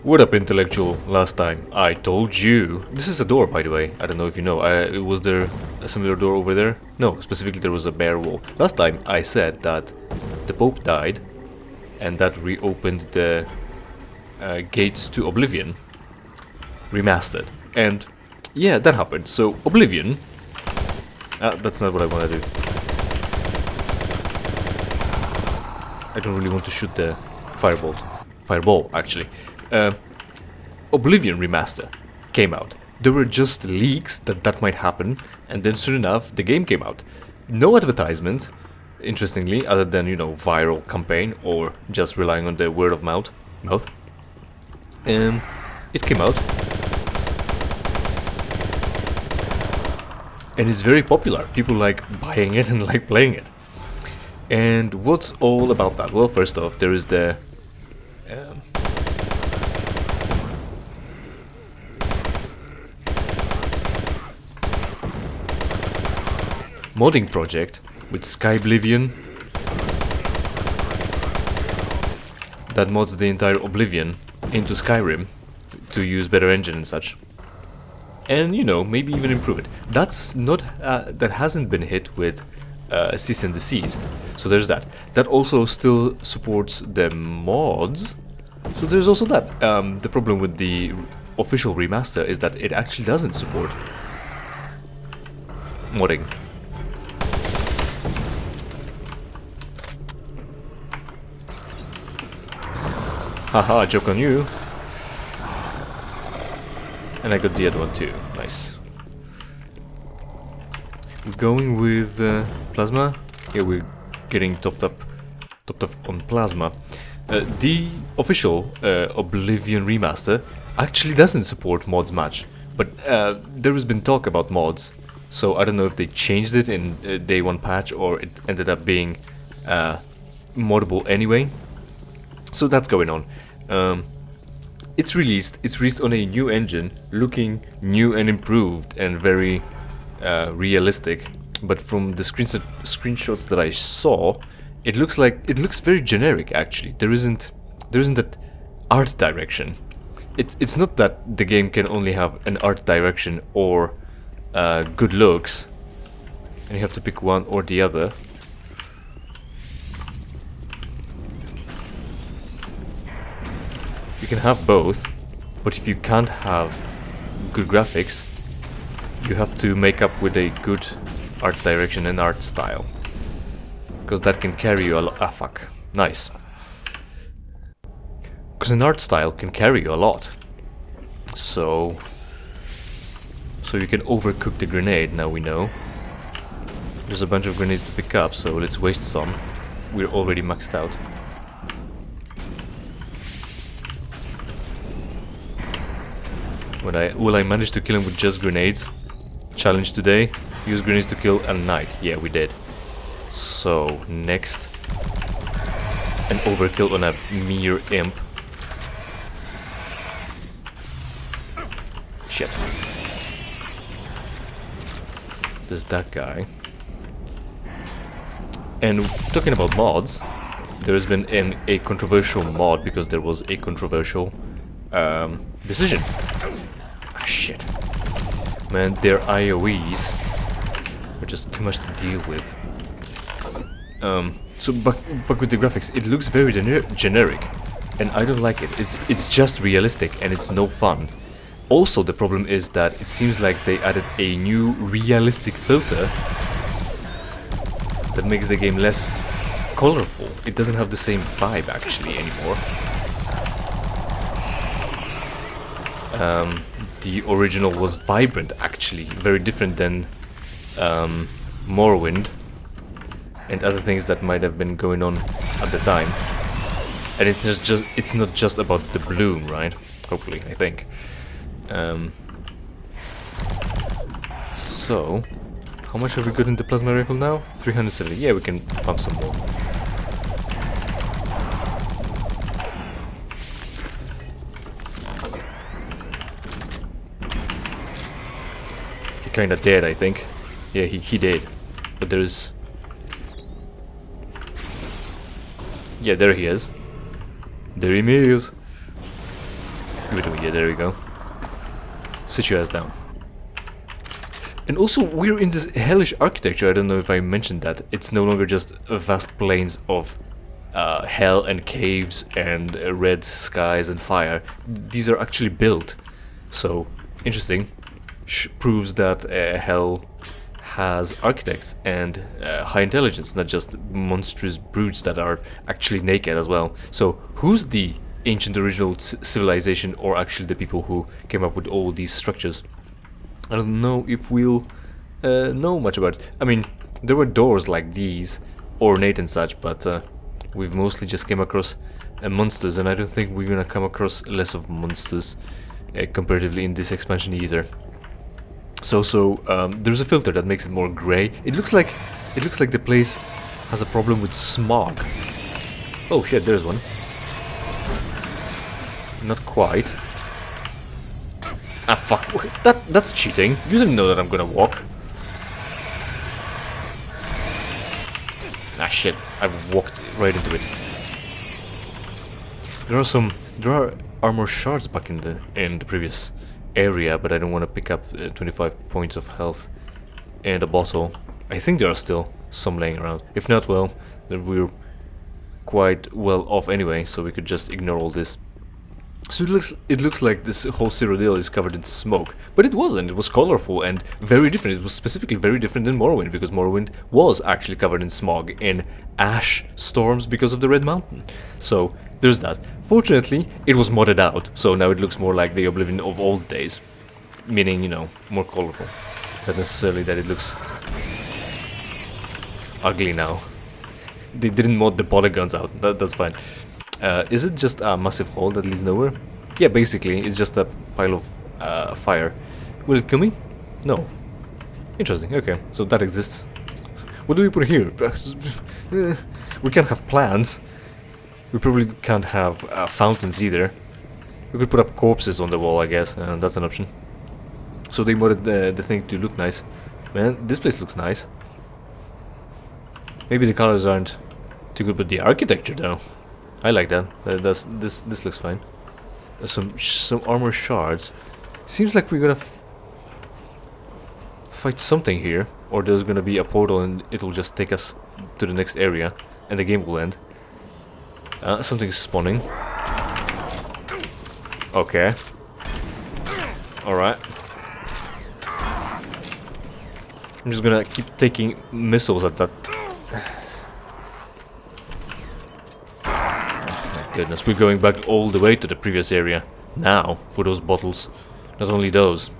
What up, intellectual? Last time I told you. This is a door, by the way. I don't know if you know. Was there a similar door over there? No, specifically there was a bare wall. Last time I said that the Pope died, and that reopened the gates to Oblivion, remastered. And yeah, that happened. So Oblivion. That's not what I want to do. I don't really want to shoot the fireball, actually. Oblivion Remaster came out. There were just leaks that might happen, and then soon enough the game came out. No advertisement, interestingly, other than, you know, viral campaign or just relying on the word of mouth. It came out. And it's very popular. People like buying it and like playing it. And what's all about that? Well, first off, there is the modding project with Oblivion that mods the entire Oblivion into Skyrim to use better engine and such, and you know, maybe even improve it. That's not that hasn't been hit with cease and desist, so there's that. That also still supports the mods, so there's also that. The problem with the official remaster is that it actually doesn't support modding. Haha, joke on you. And I got the other one too. Nice. We're going with plasma. Yeah, we're getting topped up on plasma. The official Oblivion remaster actually doesn't support mods much, but there has been talk about mods, so I don't know if they changed it in day one patch or it ended up being moddable anyway. So that's going on. It's released on a new engine, looking new and improved and very realistic. But from the screenshots that I saw, it looks very generic. Actually, there isn't that art direction. It's not that the game can only have an art direction or good looks, and you have to pick one or the other. You can have both, but if you can't have good graphics, you have to make up with a good art direction and art style, because that can carry you a lot. Ah, fuck. Nice. Because an art style can carry you a lot. So you can overcook the grenade, now we know. There's a bunch of grenades to pick up, so let's waste some. We're already maxed out. Will I manage to kill him with just grenades? Challenge today. Use grenades to kill a knight. Yeah, we did. So, next. An overkill on a mere imp. Shit. There's that guy. And talking about mods, there's been a controversial mod because there was a controversial decision. Ah, shit. Man, their IOEs are just too much to deal with. So back with the graphics, it looks very generic, and I don't like it. It's just realistic and it's no fun. Also, the problem is that it seems like they added a new realistic filter that makes the game less colorful. It doesn't have the same vibe actually anymore. The original was vibrant, actually, very different than Morrowind and other things that might have been going on at the time. And it's not just about the bloom, right? Hopefully, I think. So, how much have we got in the plasma rifle now? 370. Yeah, we can pump some more. Kinda dead, I think. Yeah, he did. But there's... Yeah, there he is. There he is. Yeah, there we go. Sit your ass down. And also, we're in this hellish architecture. I don't know if I mentioned that. It's no longer just vast plains of hell and caves and red skies and fire. These are actually built. So, interesting. Proves that hell has architects and high intelligence, not just monstrous brutes that are actually naked as well. So, who's the ancient original civilization, or actually the people who came up with all these structures? I don't know if we'll know much about it. I mean, there were doors like these, ornate and such, but we've mostly just came across monsters, and I don't think we're gonna come across less of monsters comparatively in this expansion either. So there's a filter that makes it more grey. It looks like the place has a problem with smog. Oh shit, there's one. Not quite. Ah fuck, that's cheating. You didn't know that I'm gonna walk. Ah shit, I've walked right into it. There are armor shards back in the previous area, but I don't want to pick up 25 points of health and a bottle. I think there are still some laying around. If not, well, then we're quite well off anyway, so we could just ignore all this. So it looks like this whole Cyrodiil is covered in smoke, but it wasn't. It was colorful and very different. It was specifically very different than Morrowind, because Morrowind was actually covered in smog, in ash storms because of the Red Mountain. So there's that. Fortunately, it was modded out, so now it looks more like the Oblivion of old days, meaning, you know, more colorful. Not necessarily that it looks ugly now. They didn't mod the polygons out. That's fine. Is it just a massive hole that leads nowhere? Yeah, basically, it's just a pile of fire. Will it kill me? No. Interesting, okay, so that exists. What do we put here? We can't have plants. We probably can't have fountains either. We could put up corpses on the wall, I guess, that's an option. So they modded the thing to look nice. Man, this place looks nice. Maybe the colors aren't too good, but the architecture, though. I like that. This looks fine. Some armor shards. Seems like we're gonna fight something here, or there's gonna be a portal and it will just take us to the next area, and the game will end. Something's spawning. Okay. All right. I'm just gonna keep taking missiles at that. Goodness, we're going back all the way to the previous area now for those bottles. Not only those.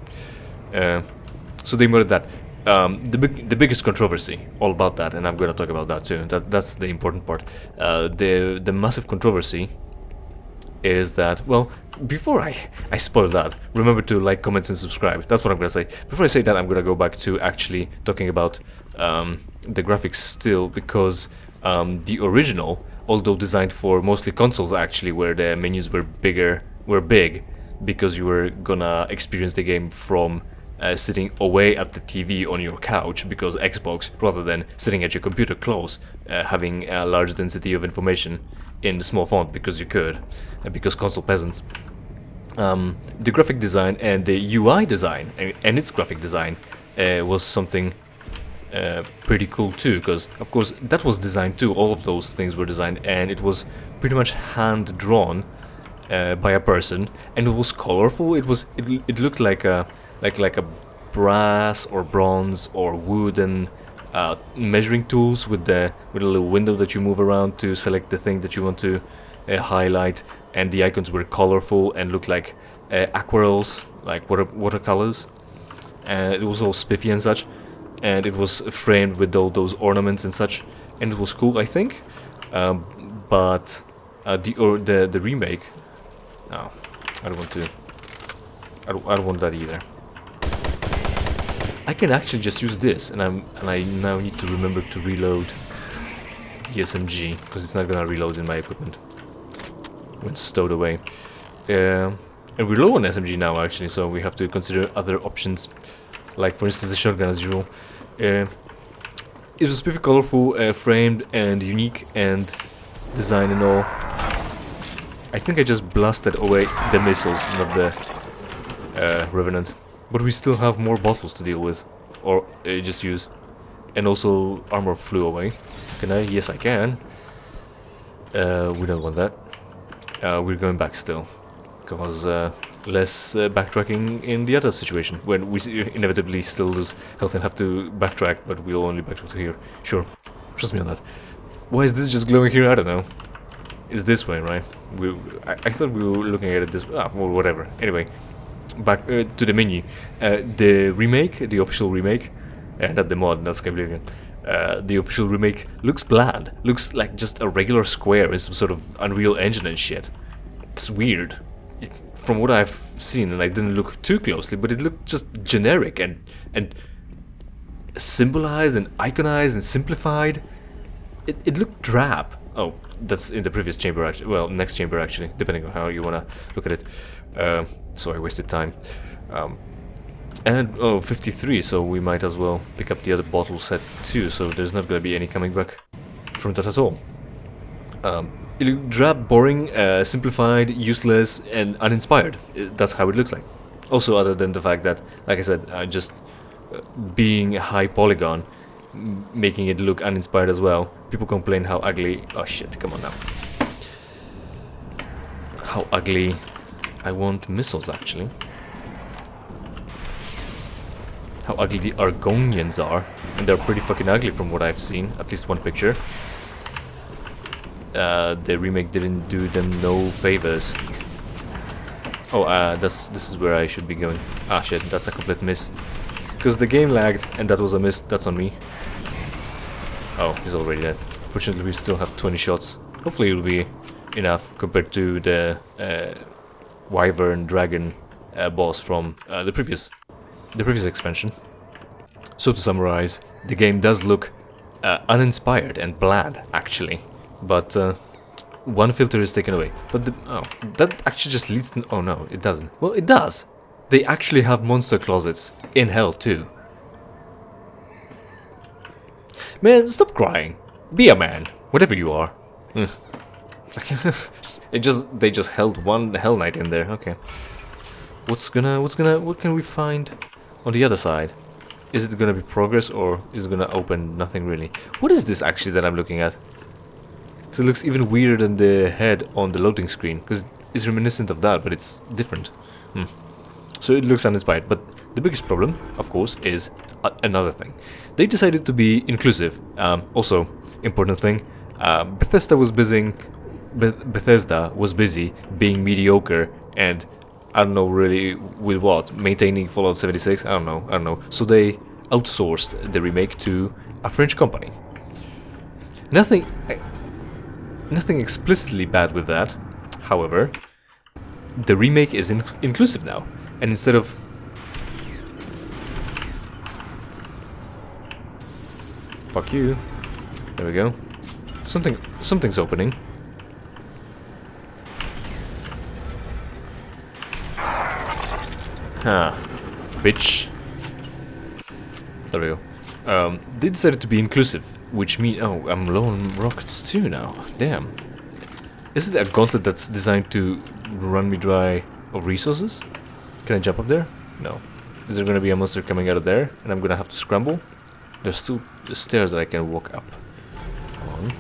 So they modded that. The biggest controversy, all about that, and I'm gonna talk about that too. That's the important part. The massive controversy is that, well, before I spoil that, remember to like, comment, and subscribe. That's what I'm gonna say. Before I say that, I'm gonna go back to actually talking about the graphics still, because the original, although designed for mostly consoles actually, where the menus were big, because you were gonna experience the game from sitting away at the TV on your couch, because Xbox, rather than sitting at your computer close, having a large density of information in small font, because you could, because console peasants. The graphic design and the UI design and its graphic design was something pretty cool too, because of course that was designed too. All of those things were designed, and it was pretty much hand drawn by a person, and it was colorful. It looked like a brass or bronze or wooden measuring tools with a little window that you move around to select the thing that you want to highlight, and the icons were colorful and looked like aquarels, like watercolors, and it was all spiffy and such. And it was framed with all those ornaments and such, and it was cool, I think. But the remake, no, I don't want to. I don't want that either. I can actually just use this, and I now need to remember to reload the SMG, because it's not gonna reload in my equipment when stowed away. And we're low on SMG now, actually, so we have to consider other options. Like, for instance, the shotgun as usual. It was pretty colorful, framed and unique, and design and all. I think I just blasted away the missiles, not the Revenant. But we still have more bottles to deal with. Or just use. And also armor flew away. Can I? Yes, I can. We don't want that. We're going back still. Because less backtracking in the other situation. When we inevitably still lose health and have to backtrack, but we'll only backtrack to here. Sure. Trust me on that. Why is this just glowing here? I don't know. It's this way, right? I thought we were looking at it this way. Ah, well, whatever. Anyway, back to the menu. The remake, the official remake, not the mod, that's Oblivion. The official remake looks bland. Looks like just a regular square in some sort of Unreal Engine and shit. It's weird. From what I've seen, and I didn't look too closely, but it looked just generic and symbolized and iconized and simplified. It looked drab. Oh, that's in the previous chamber actually. Well, next chamber actually, depending on how you wanna look at it. So I wasted time. And oh, 53, so we might as well pick up the other bottle set too, so there's not gonna be any coming back from that at all. It looked drab, boring, simplified, useless, and uninspired. That's how it looks like. Also, other than the fact that, like I said, just being a high polygon, making it look uninspired as well. People complain how ugly... Oh shit, come on now. How ugly... I want missiles, actually. How ugly the Argonians are. And they're pretty fucking ugly from what I've seen. At least one picture. The remake didn't do them no favors. Oh, this is where I should be going. Ah shit, that's a complete miss. Because the game lagged, and that was a miss. That's on me. Oh, he's already dead. Fortunately, we still have 20 shots. Hopefully, it'll be enough compared to the Wyvern Dragon boss from the previous expansion. So to summarize, the game does look uninspired and bland, actually. But one filter is taken away. But that actually just leads to... Oh no, it doesn't. Well, it does. They actually have monster closets in hell too. Man, stop crying. Be a man, whatever you are. They just held one Hell Knight in there. Okay. What can we find on the other side? Is it gonna be progress or is it gonna open nothing really? What is this actually that I'm looking at? Because it looks even weirder than the head on the loading screen. Because it's reminiscent of that, but it's different. So it looks uninspired, but the biggest problem, of course, is another thing. They decided to be inclusive. Also, important thing, Bethesda was busy being mediocre and I don't know really with what, maintaining Fallout 76. I don't know. So they outsourced the remake to a French company. Nothing explicitly bad with that. However, the remake is inclusive now. And instead of... Fuck you. There we go. Something's opening. Huh. Bitch. There we go. They decided to be inclusive, which means... Oh, I'm low on rockets too now. Damn. Is it a gauntlet that's designed to run me dry of resources? Can I jump up there? No. Is there gonna be a monster coming out of there and I'm gonna have to scramble? There's still stairs that I can walk up on.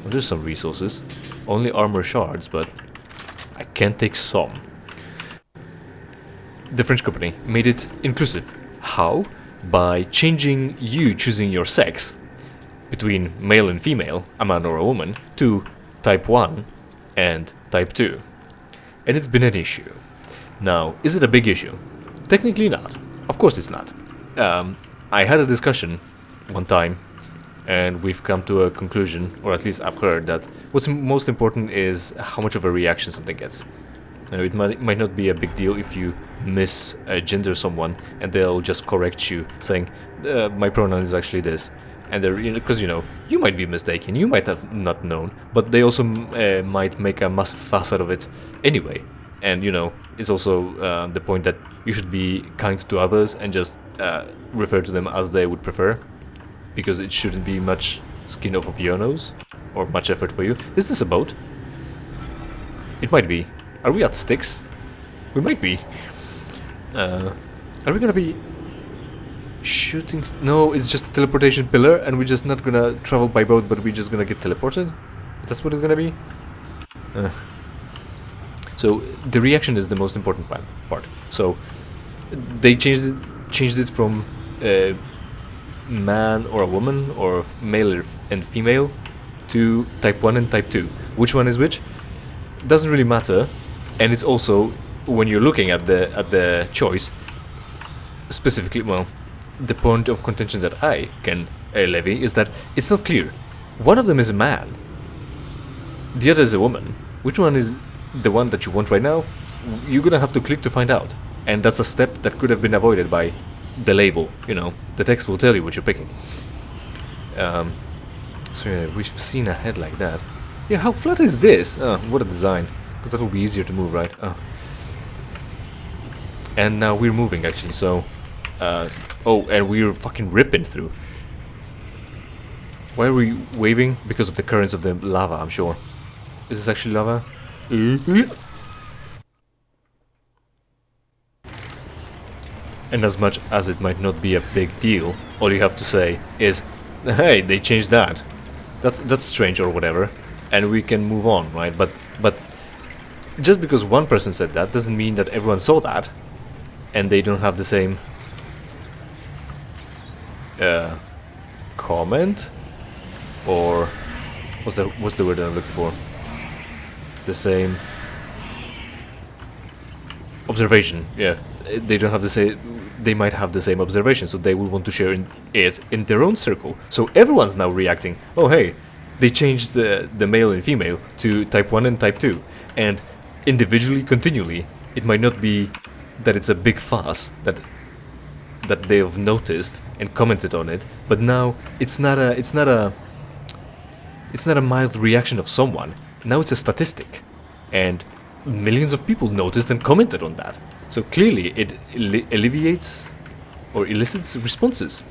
Well, there's some resources. Only armor shards, but I can take some. The French company made it inclusive. How? By changing you choosing your sex between male and female, a man or a woman, to type 1 and type 2. And it's been an issue. Now, is it a big issue? Technically not. Of course it's not. I had a discussion one time, and we've come to a conclusion, or at least I've heard, that what's most important is how much of a reaction something gets. You know, it might not be a big deal if you misgender someone, and they'll just correct you, saying, my pronoun is actually this. And they're, because you might be mistaken, you might have not known, but they also might make a massive fuss out of it anyway. And it's also the point that you should be kind to others and just refer to them as they would prefer, because it shouldn't be much skin off of your nose or much effort for you. Is this a boat? It might be. Are we at Styx? We might be. Are we gonna be shooting? No, it's just a teleportation pillar, and we're just not gonna travel by boat, but we're just gonna get teleported? That's what it's gonna be? So the reaction is the most important part. So they changed it from man or a woman, or male and female, to type 1 and type 2. Which one is which? Doesn't really matter, and it's also, when you're looking at the choice, specifically, well, the point of contention that I can levy is that it's not clear. One of them is a man, the other is a woman. Which one is the one that you want right now? You're gonna have to click to find out, and that's a step that could have been avoided by the label. You know, the text will tell you what you're picking. So yeah, we've seen a head like that. Yeah, how flat is this? Oh, what a design. Because that will be easier to move, right? Oh. And now we're moving, actually, so... oh, and we're fucking ripping through. Why are we waving? Because of the currents of the lava, I'm sure. Is this actually lava? And as much as it might not be a big deal, all you have to say is, hey, they changed that. That's strange or whatever, and we can move on, right? But just because one person said that doesn't mean that everyone saw that, and they don't have the same comment, or what's the word I'm looking for? The same observation. Yeah, they don't have the same. They might have the same observation, so they will want to share it in their own circle. So everyone's now reacting. Oh hey, they changed the male and female to type 1 and type 2, and individually, continually, it might not be that it's a big fuss that they've noticed and commented on it, but now it's not a mild reaction of someone. Now it's a statistic, and millions of people noticed and commented on that. So clearly it alleviates or elicits responses.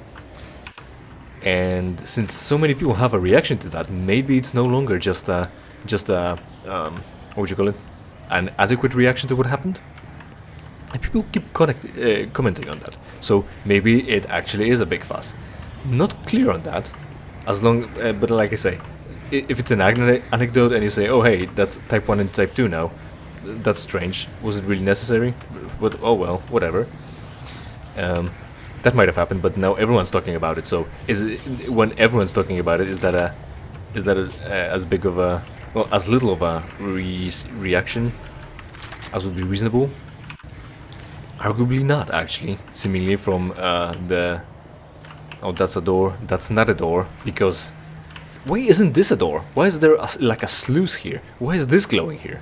And since so many people have a reaction to that, maybe it's no longer just a what would you call it? An adequate reaction to what happened. And people keep commenting on that. So maybe it actually is a big fuss. Not clear on that. As long, but like I say, if it's an anecdote and you say, oh hey, that's type 1 and type 2 now, that's strange. Was it really necessary? But oh well, whatever. That might have happened, but now everyone's talking about it. So when everyone's talking about it, is that as big of a, well, as little of a reaction as would be reasonable? Arguably not, actually. Seemingly from the... Oh, that's a door. That's not a door, because... Why isn't this a door? Why is there like a sluice here? Why is this glowing here?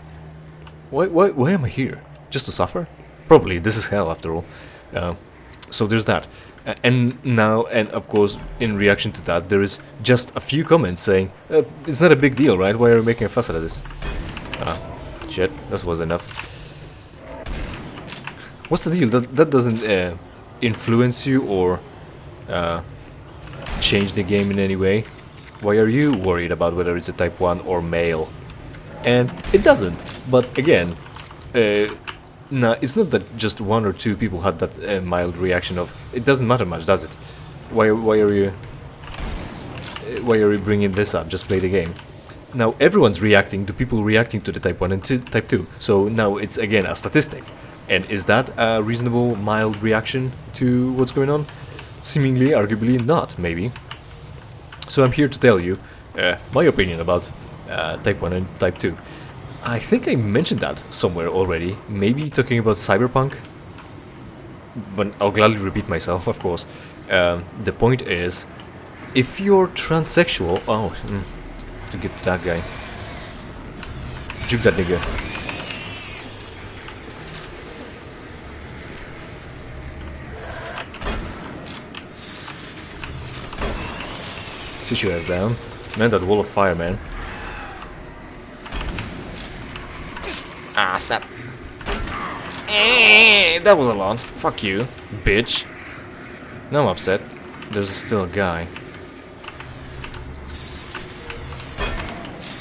Why am I here? Just to suffer? Probably, this is hell after all. So there's that. And now, and of course, in reaction to that, there is just a few comments saying, it's not a big deal, right? Why are you making a fuss out of this? Shit, that was enough. What's the deal? That doesn't influence you or change the game in any way. Why are you worried about whether it's a type 1 or male? And it doesn't. But again, no, it's not that just one or two people had that mild reaction of, it doesn't matter much, does it? Why are you bringing this up? Just play the game. Now everyone's reacting to people reacting to the type 1 and type 2. So now it's again a statistic. And is that a reasonable mild reaction to what's going on? Seemingly, arguably not, maybe. So I'm here to tell you my opinion about type 1 and type 2. I think I mentioned that somewhere already, maybe talking about Cyberpunk, but I'll gladly repeat myself, of course. The point is, if you're transsexual... Oh, have to get that guy. Juke that nigga. Sit your ass down. Man, that wall of fire, man. Ah, snap. That was a lot. Fuck you, bitch. Now I'm upset. There's still a guy.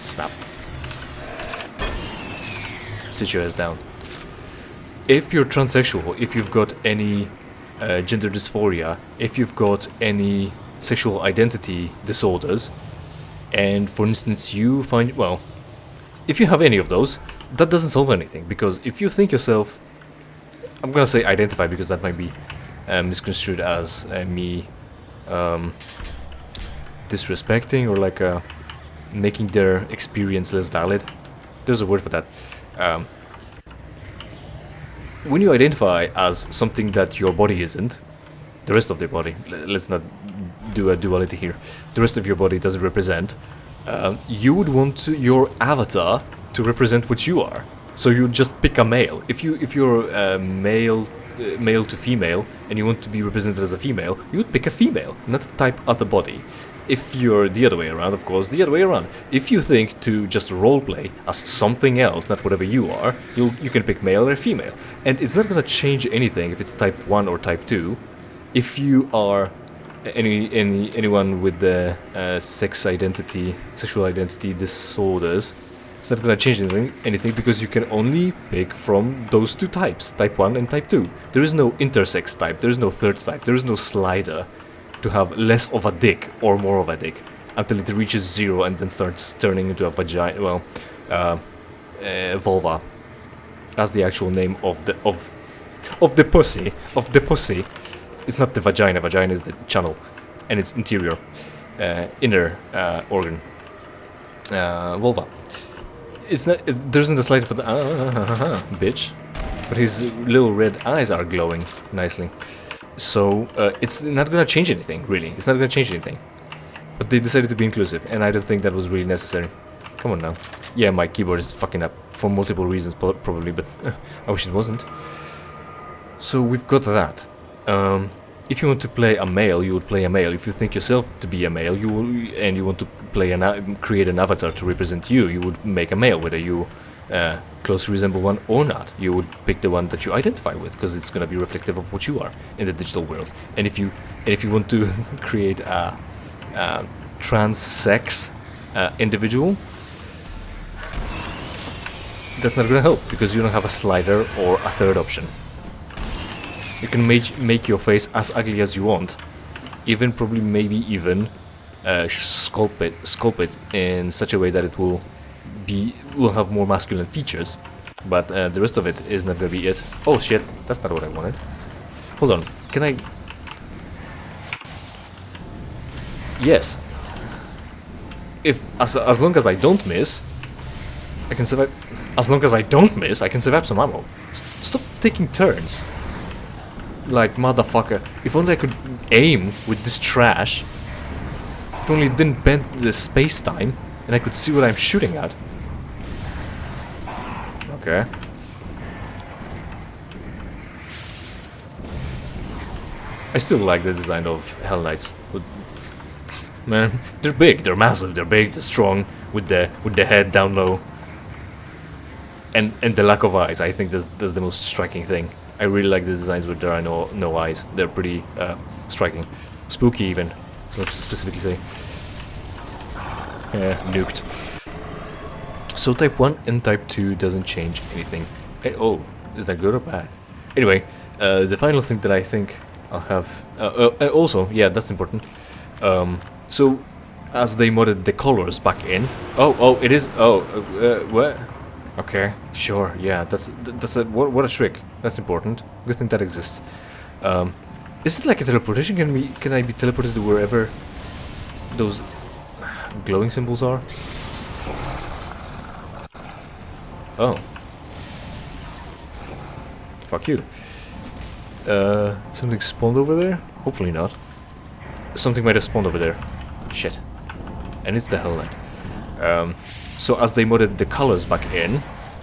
Snap. sit your ass down. If you're transsexual, if you've got any gender dysphoria, if you've got any sexual identity disorders, and for instance you find, well, if you have any of those, that doesn't solve anything, because if you think yourself, I'm gonna say identify because that might be misconstrued as me disrespecting or like making their experience less valid. There's a word for that. When you identify as something that your body isn't, the rest of the body, let's not do a duality here, the rest of your body doesn't represent, you would want your avatar to represent what you are. So you just pick a male. If you're male to female and you want to be represented as a female, you would pick a female, not type other body. If you're the other way around, of course, the other way around. If you think to just roleplay as something else, not whatever you are, you can pick male or female. And it's not gonna change anything if it's type 1 or type 2. If you are anyone with the sexual identity disorders, it's not gonna change anything because you can only pick from those two types, type 1 and type 2. There is no intersex type, there is no third type, there is no slider to have less of a dick or more of a dick until it reaches 0 and then starts turning into a vagina, well, vulva. That's the actual name of the pussy. It's not the vagina. Vagina is the channel, and it's interior, inner organ. Vulva. It's not. There isn't a slider for the bitch, but his little red eyes are glowing nicely. So it's not gonna change anything, really. It's not gonna change anything. But they decided to be inclusive, and I don't think that was really necessary. Come on now. Yeah, my keyboard is fucking up for multiple reasons, probably, but I wish it wasn't. So we've got that. If you want to play a male, you would play a male. If you think yourself to be a male, and you want to play create an avatar to represent you, you would make a male, whether you closely resemble one or not. You would pick the one that you identify with, because it's going to be reflective of what you are in the digital world. And if you want to create a trans-sex individual, that's not going to help, because you don't have a slider or a third option. You can make your face as ugly as you want, maybe even sculpt it in such a way that it will have more masculine features, but the rest of it is not gonna be it. Oh shit, that's not what I wanted. Hold on, can I? Yes. As long as I don't miss, I can survive. As long as I don't miss, I can survive some ammo. Stop taking turns. Like, motherfucker. If only I could aim with this trash. If only it didn't bend the space-time and I could see what I'm shooting at. Okay. I still like the design of Hell Knights. Man, they're big, they're massive, they're big, they're strong, with the head down low. And the lack of eyes, I think that's the most striking thing. I really like the designs where there are no eyes. They're pretty striking. Spooky even, so to specifically say. Nuked. So type 1 and type 2 doesn't change anything. Oh, is that good or bad? Anyway, the final thing that I think I'll have... also, yeah, that's important. So, as they modded the colors back in... Oh, it is... what? Okay, sure, yeah, that's what a trick. That's important. Good thing that exists. Is it like a teleportation? Can I be teleported to wherever those glowing symbols are? Oh. Fuck you. Something spawned over there? Hopefully not. Something might have spawned over there. Shit. And it's the Hell Knight. So as they modded the colors back in,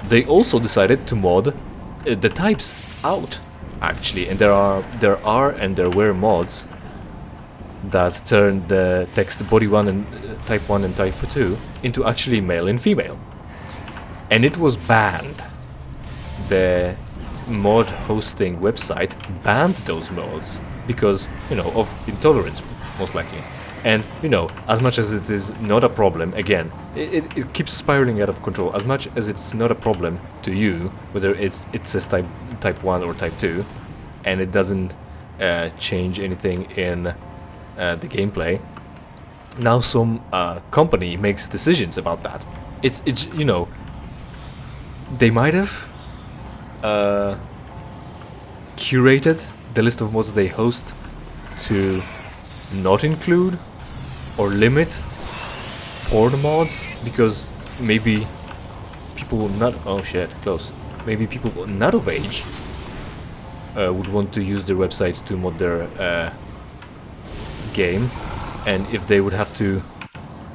they also decided to mod the types out, actually. And there were mods that turned the text body 1 and type 1 and type 2 into actually male and female. And it was banned. The mod hosting website banned those mods because, you know, of intolerance, most likely. And, you know, as much as it is not a problem, again, it keeps spiraling out of control. As much as it's not a problem to you, whether it says type 1 or type 2, and it doesn't change anything in the gameplay, now some company makes decisions about that. It's you know, they might have curated the list of mods they host to not include or limit porn mods, because maybe people not maybe people not of age would want to use their website to mod their game, and if they would have to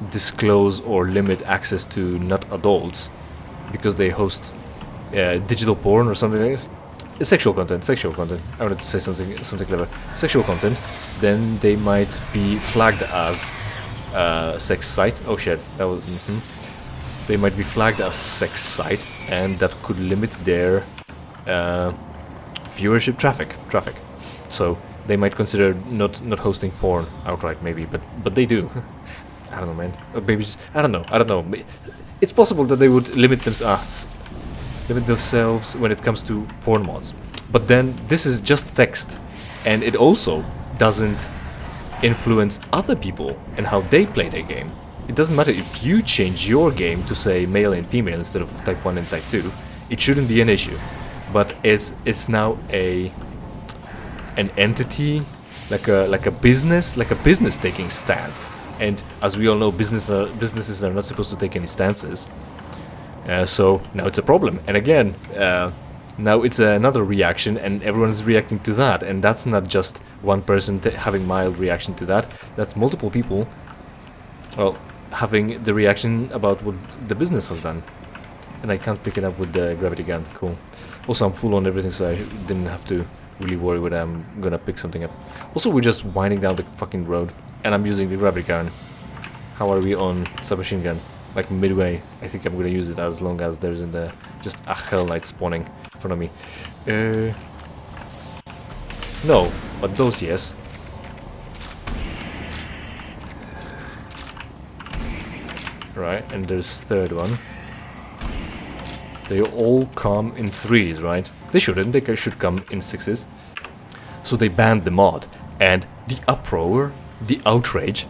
disclose or limit access to not adults because they host digital porn or something like that, sexual content, I wanted to say something clever, sexual content, then they might be flagged as sex site. Oh shit, that was they might be flagged as sex site, and that could limit their viewership traffic. So they might consider not hosting porn outright, maybe, but they do. I don't know, man. Or maybe just, I don't know. It's possible that they would limit themselves when it comes to porn mods. But then this is just text, and it also doesn't influence other people and how they play their game. It doesn't matter if you change your game to say male and female instead of type 1 and type 2. It shouldn't be an issue. But it's now an entity, like a business taking stance. And as we all know, businesses are not supposed to take any stances. So now it's a problem. And again, now it's another reaction, and everyone's reacting to that. And that's not just one person having mild reaction to that. That's multiple people, well, having the reaction about what the business has done. And I can't pick it up with the gravity gun. Cool. Also, I'm full on everything, so I didn't have to really worry whether I'm gonna pick something up. Also, we're just winding down the fucking road, and I'm using the gravity gun. How are we on submachine gun? Like midway. I think I'm gonna use it as long as there isn't just a Hell Knight spawning in front of me. No, but those, yes. Right, and there's third one. They all come in 3s, right? They shouldn't, they should come in 6s. So they banned the mod, and the uproar, the outrage,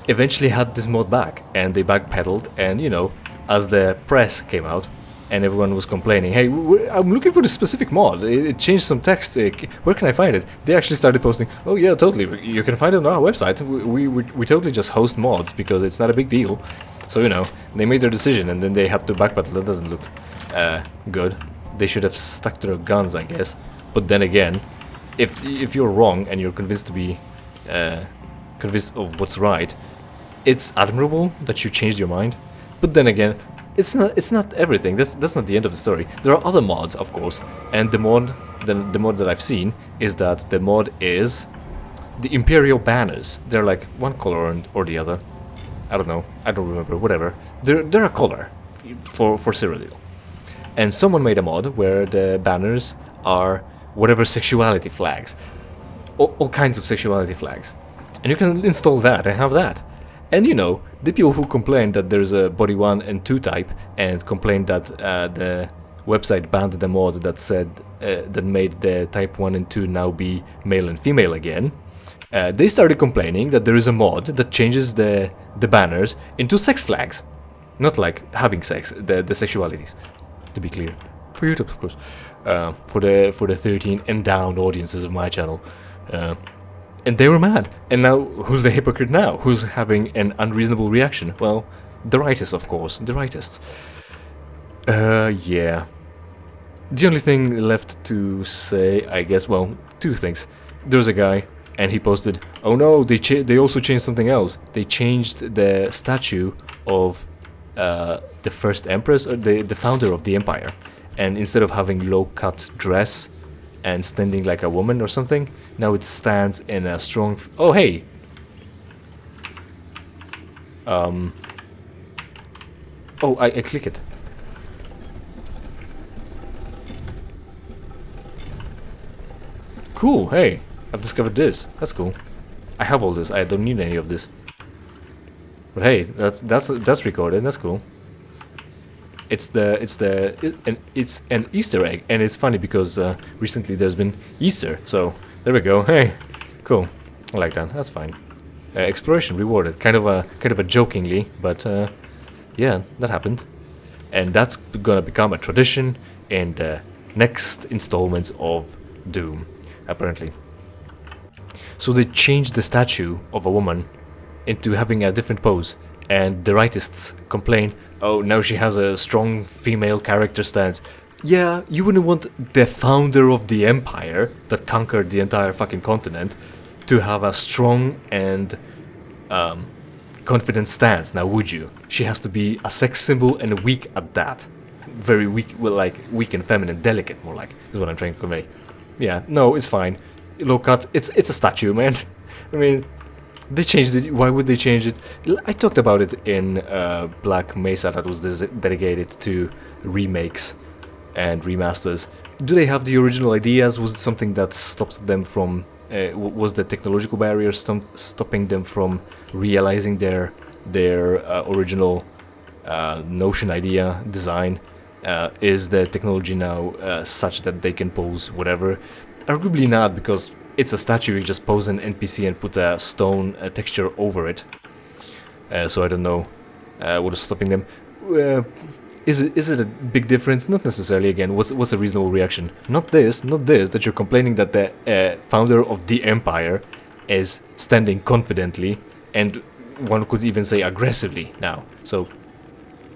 eventually had this mod back, and they backpedaled, and you know, as the press came out, and everyone was complaining, hey, I'm looking for this specific mod, it changed some text, where can I find it? They actually started posting, oh yeah, totally, you can find it on our website, we totally just host mods, because it's not a big deal. So, you know, they made their decision, and then they had to backpedal. That doesn't look good. They should have stuck to their guns, I guess. But then again, if you're wrong and you're convinced to be convinced of what's right, it's admirable that you changed your mind. But then again, it's not everything. That's not the end of the story. There are other mods, of course, and the mod that I've seen is that the mod is the Imperial banners. They're like one color or the other. I don't know. I don't remember. Whatever. They're a color for Cyrodiil. And someone made a mod where the banners are whatever sexuality flags. All kinds of sexuality flags. And you can install that and have that. And you know, the people who complained that there's a body 1 and 2 type, and complained that the website banned the mod that said that made the type 1 and 2 now be male and female again, they started complaining that there is a mod that changes the banners into sex flags. Not like having sex, the sexualities, to be clear. For YouTube, of course. For the 13 and down audiences of my channel. And they were mad. And now, who's the hypocrite now? Who's having an unreasonable reaction? Well, the rightist, of course. The rightist. Yeah. The only thing left to say, I guess, well, two things. There's a guy, and he posted, oh no, they also changed something else. They changed the statue of the first empress, or the founder of the empire. And instead of having low-cut dress and standing like a woman or something, now it stands in a strong... oh, hey! Oh, I click it. Cool, hey! I've discovered this. That's cool. I have all this. I don't need any of this. But hey, that's recorded. That's cool. It's an Easter egg, and it's funny because recently there's been Easter. So there we go. Hey, cool. I like that. That's fine. Exploration rewarded. Kind of a jokingly, but yeah, that happened, and that's gonna become a tradition in the next installments of Doom, apparently. So they changed the statue of a woman into having a different pose, and the rightists complain, oh, now she has a strong female character stance. Yeah, you wouldn't want the founder of the empire that conquered the entire fucking continent to have a strong and confident stance, now would you? She has to be a sex symbol and weak at that. Very weak, well, like weak and feminine, delicate, more like, is what I'm trying to convey. Yeah, no, it's fine. Low cut, it's a statue, man. I mean, they changed it. Why would they change it? I talked about it in Black Mesa, that was dedicated to remakes and remasters. Do they have the original ideas? Was it something that stopped them from... was the technological barrier stopping them from realizing their original notion, idea, design? Is the technology now such that they can pose whatever? Arguably not, because it's a statue. You just pose an NPC and put a stone texture over it. So I don't know what is stopping them. Is it a big difference? Not necessarily. Again, what's a reasonable reaction? Not this, that you're complaining that the founder of the empire is standing confidently, and one could even say aggressively now. So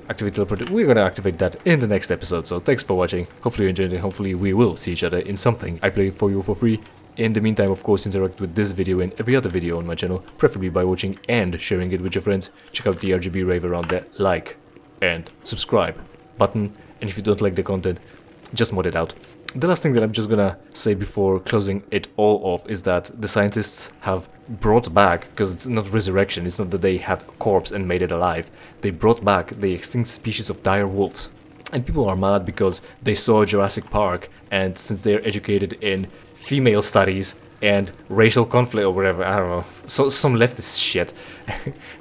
activate teleport. We're gonna activate that in the next episode. So thanks for watching. Hopefully you enjoyed it. Hopefully we will see each other in something I play for you for free. In the meantime, of course, interact with this video and every other video on my channel, preferably by watching and sharing it with your friends. Check out the RGB rave around there, like and subscribe button, and if you don't like the content, just mod it out. The last thing that I'm just gonna say before closing it all off is that the scientists have brought back, because it's not resurrection, it's not that they had a corpse and made it alive, they brought back the extinct species of dire wolves. And people are mad because they saw Jurassic Park, and since they're educated in female studies and racial conflict or whatever, I don't know, some leftist shit,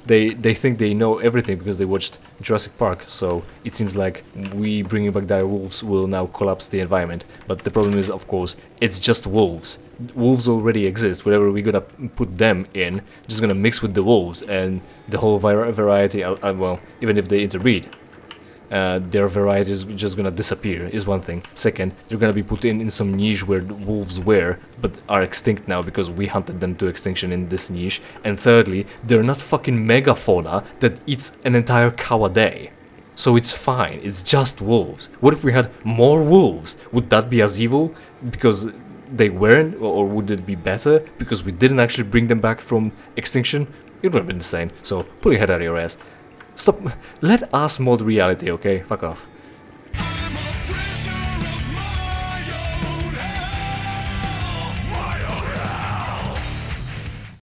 they think they know everything because they watched Jurassic Park. So it seems like we bringing back dire wolves will now collapse the environment. But the problem is, of course, it's just wolves. Wolves already exist. Whatever we're gonna put them in, just gonna mix with the wolves, and the whole variety, well, even if they interbreed, their variety is just gonna disappear, is one thing. Second, they're gonna be put in some niche where wolves were, but are extinct now because we hunted them to extinction in this niche. And thirdly, they're not fucking megafauna that eats an entire cow a day. So it's fine, it's just wolves. What if we had more wolves? Would that be as evil because they weren't? Or would it be better because we didn't actually bring them back from extinction? It would have been the same. So pull your head out of your ass. Stop. Let us mod reality, okay? Fuck off.